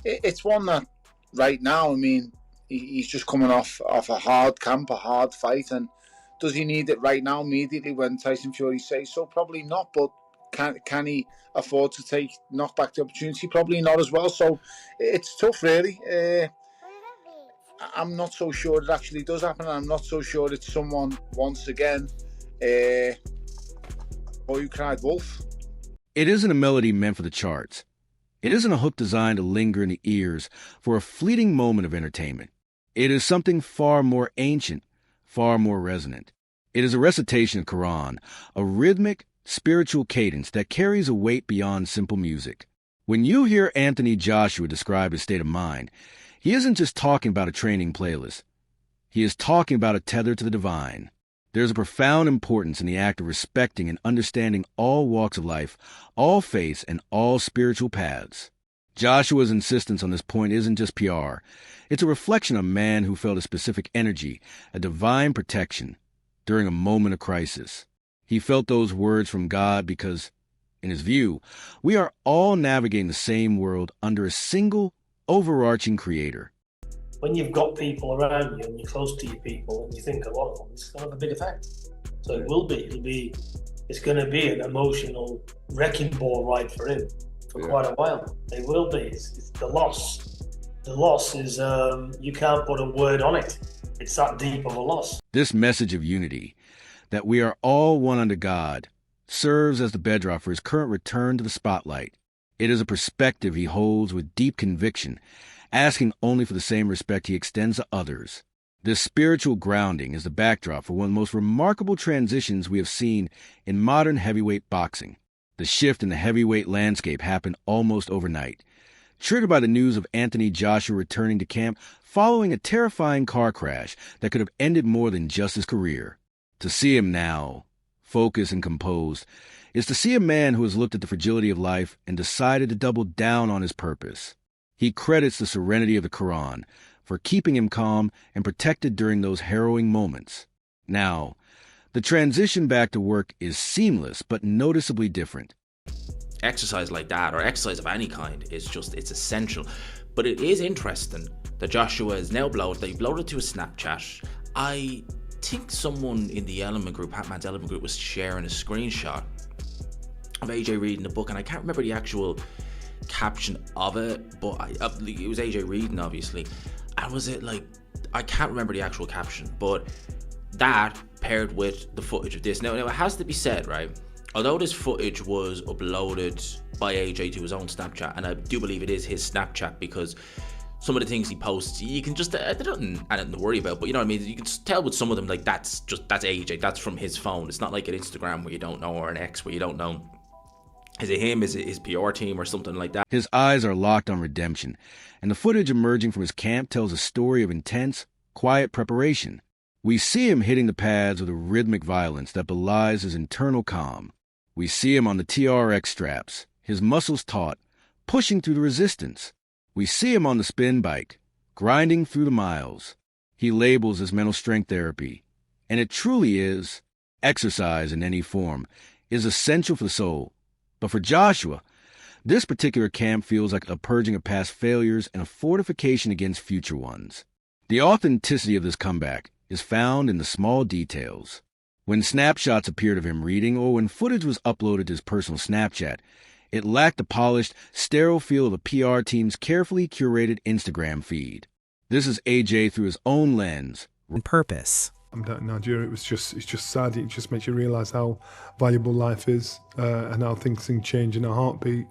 it's one that right now, I mean, he's just coming off a hard camp, a hard fight, and does he need it right now immediately when Tyson Fury says so? Probably not, but can he afford to knock back the opportunity? Probably not as well. So it's tough, really. I'm not so sure it actually does happen. I'm not so sure it's someone once again, boy who cried wolf. It isn't a melody meant for the charts. It isn't a hook designed to linger in the ears for a fleeting moment of entertainment. It is something far more ancient, far more resonant. It is a recitation of Quran, a rhythmic, spiritual cadence that carries a weight beyond simple music. When you hear Anthony Joshua describe his state of mind, he isn't just talking about a training playlist. He is talking about a tether to the divine. There's a profound importance in the act of respecting and understanding all walks of life, all faiths, and all spiritual paths. Joshua's insistence on this point isn't just PR. It's a reflection of a man who felt a specific energy, a divine protection, during a moment of crisis. He felt those words from God because, in his view, we are all navigating the same world under a single, overarching creator. When you've got people around you and you're close to your people and you think a lot of them, it's going to have a big effect. So it's going to be an emotional wrecking ball ride for him for quite a while. It will be. It's the loss. The loss is, you can't put a word on it. It's that deep of a loss. This message of unity, that we are all one under God, serves as the bedrock for his current return to the spotlight. It is a perspective he holds with deep conviction, asking only for the same respect he extends to others. This spiritual grounding is the backdrop for one of the most remarkable transitions we have seen in modern heavyweight boxing. The shift in the heavyweight landscape happened almost overnight, triggered by the news of Anthony Joshua returning to camp following a terrifying car crash that could have ended more than just his career. To see him now, focused and composed, is to see a man who has looked at the fragility of life and decided to double down on his purpose. He credits the serenity of the Quran for keeping him calm and protected during those harrowing moments. Now, the transition back to work is seamless but noticeably different. Exercise like that, or exercise of any kind, it's essential. But it is interesting that Joshua is now they uploaded to a Snapchat. I think someone in the Element group, Hatman's Element group, was sharing a screenshot of AJ reading the book, and I can't remember the actual caption of it, but it was AJ reading, obviously. And was it like, I can't remember the actual caption, but that paired with the footage of this. Now it has to be said, right? Although this footage was uploaded by AJ to his own Snapchat, and I do believe it is his Snapchat because some of the things he posts, you can just, I don't anything to worry about, but you know what I mean? You can tell with some of them, like that's AJ, that's from his phone. It's not like an Instagram where you don't know, or an X where you don't know. Is it him? Is it his PR team or something like that? His eyes are locked on redemption, and the footage emerging from his camp tells a story of intense, quiet preparation. We see him hitting the pads with a rhythmic violence that belies his internal calm. We see him on the TRX straps, his muscles taut, pushing through the resistance. We see him on the spin bike, grinding through the miles. He labels his mental strength therapy, and it truly is. Exercise in any form is essential for the soul. But for Joshua, this particular camp feels like a purging of past failures and a fortification against future ones. The authenticity of this comeback is found in the small details. When snapshots appeared of him reading, or when footage was uploaded to his personal Snapchat, it lacked the polished, sterile feel of the PR team's carefully curated Instagram feed. This is AJ through his own lens and purpose. I'm down in Nigeria. It's just sad. It just makes you realise how valuable life is and how things can change in a heartbeat.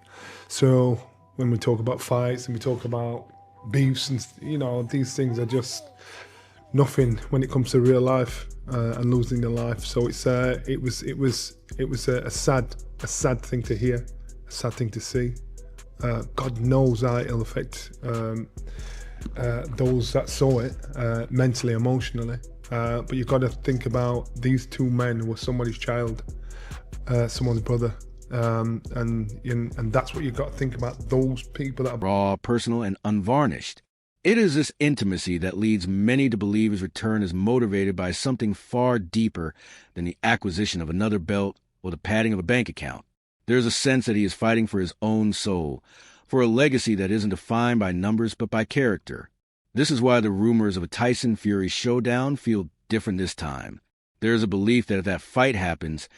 So when we talk about fights and we talk about beefs and these things are just nothing when it comes to real life and losing the life. So it was a sad thing to hear, a sad thing to see. God knows how it'll affect those that saw it mentally, emotionally. But you've got to think about these two men who were somebody's child, someone's brother, and that's what you've got to think about. Those people that are raw, personal, and unvarnished. It is this intimacy that leads many to believe his return is motivated by something far deeper than the acquisition of another belt or the padding of a bank account. There is a sense that he is fighting for his own soul, for a legacy that isn't defined by numbers but by character. This is why the rumors of a Tyson-Fury showdown feel different this time. There is a belief that if that fight happens,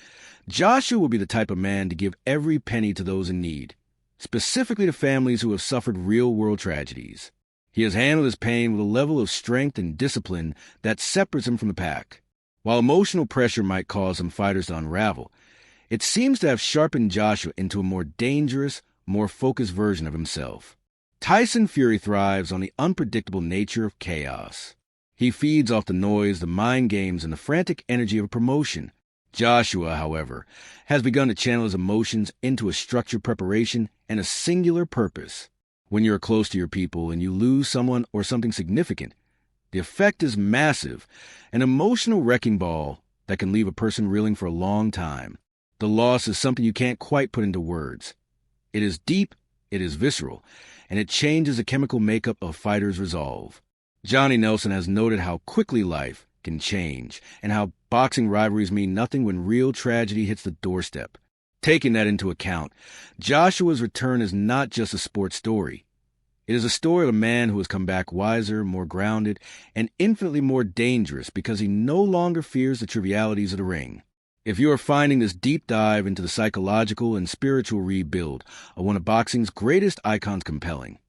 Joshua will be the type of man to give every penny to those in need, specifically to families who have suffered real-world tragedies. He has handled his pain with a level of strength and discipline that separates him from the pack. While emotional pressure might cause some fighters to unravel, it seems to have sharpened Joshua into a more dangerous, more focused version of himself. Tyson Fury thrives on the unpredictable nature of chaos. He feeds off the noise, the mind games, and the frantic energy of a promotion. Joshua, however, has begun to channel his emotions into a structured preparation and a singular purpose. When you're close to your people and you lose someone or something significant, the effect is massive, an emotional wrecking ball that can leave a person reeling for a long time. The loss is something you can't quite put into words. It is deep, it is visceral, and it changes the chemical makeup of fighters' resolve. Johnny Nelson has noted how quickly life can change and how boxing rivalries mean nothing when real tragedy hits the doorstep. Taking that into account, Joshua's return is not just a sports story. It is a story of a man who has come back wiser, more grounded, and infinitely more dangerous because he no longer fears the trivialities of the ring. If you are finding this deep dive into the psychological and spiritual rebuild of one of boxing's greatest icons compelling,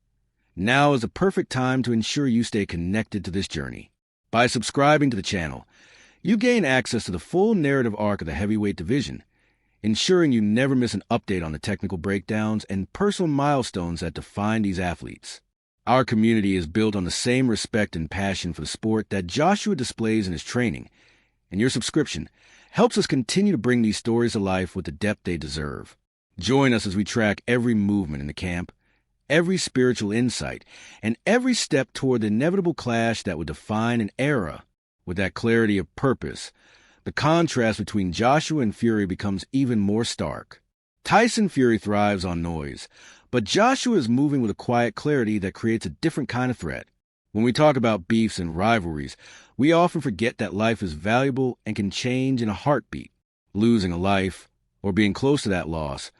now is the perfect time to ensure you stay connected to this journey. By subscribing to the channel, you gain access to the full narrative arc of the heavyweight division, ensuring you never miss an update on the technical breakdowns and personal milestones that define these athletes. Our community is built on the same respect and passion for the sport that Joshua displays in his training, and your subscription helps us continue to bring these stories to life with the depth they deserve. Join us as we track every movement in the camp, every spiritual insight, and every step toward the inevitable clash that would define an era. With that clarity of purpose, the contrast between Joshua and Fury becomes even more stark. Tyson Fury thrives on noise, but Joshua is moving with a quiet clarity that creates a different kind of threat. When we talk about beefs and rivalries, we often forget that life is valuable and can change in a heartbeat. Losing a life, or being close to that loss,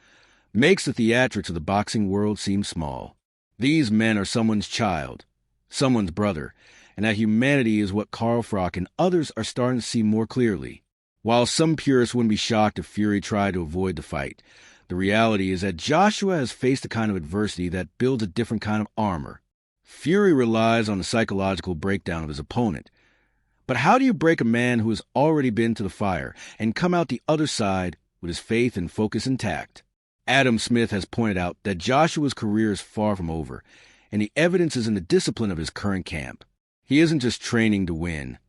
makes the theatrics of the boxing world seem small. These men are someone's child, someone's brother, and that humanity is what Carl Froch and others are starting to see more clearly. While some purists wouldn't be shocked if Fury tried to avoid the fight, the reality is that Joshua has faced a kind of adversity that builds a different kind of armor. Fury relies on the psychological breakdown of his opponent. But how do you break a man who has already been to the fire and come out the other side with his faith and focus intact? Adam Smith has pointed out that Joshua's career is far from over, and the evidence is in the discipline of his current camp. He isn't just training to win.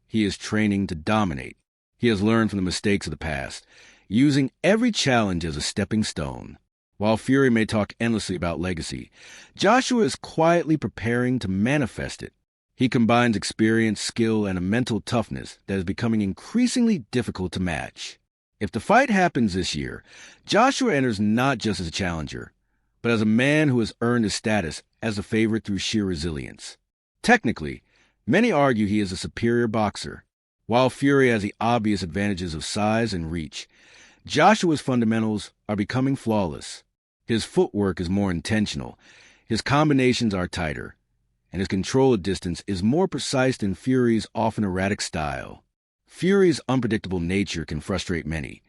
He is training to dominate. He has learned from the mistakes of the past, using every challenge as a stepping stone. While Fury may talk endlessly about legacy, Joshua is quietly preparing to manifest it. He combines experience, skill, and a mental toughness that is becoming increasingly difficult to match. If the fight happens this year, Joshua enters not just as a challenger, but as a man who has earned his status as a favorite through sheer resilience. Technically, many argue he is a superior boxer. While Fury has the obvious advantages of size and reach, Joshua's fundamentals are becoming flawless. His footwork is more intentional, his combinations are tighter, and his control of distance is more precise than Fury's often erratic style. Fury's unpredictable nature can frustrate many,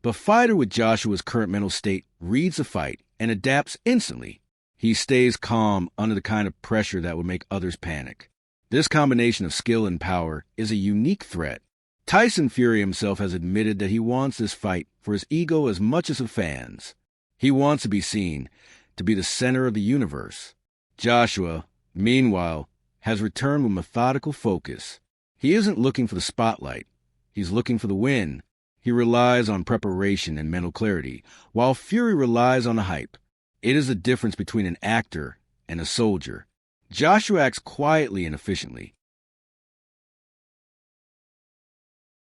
but a fighter with Joshua's current mental state reads the fight and adapts instantly. He stays calm under the kind of pressure that would make others panic. This combination of skill and power is a unique threat. Tyson Fury himself has admitted that he wants this fight for his ego as much as the fans. He wants to be seen, to be the center of the universe. Joshua, meanwhile, has returned with methodical focus. He isn't looking for the spotlight. He's looking for the win. He relies on preparation and mental clarity, while Fury relies on the hype. It is the difference between an actor and a soldier. Joshua acts quietly and efficiently,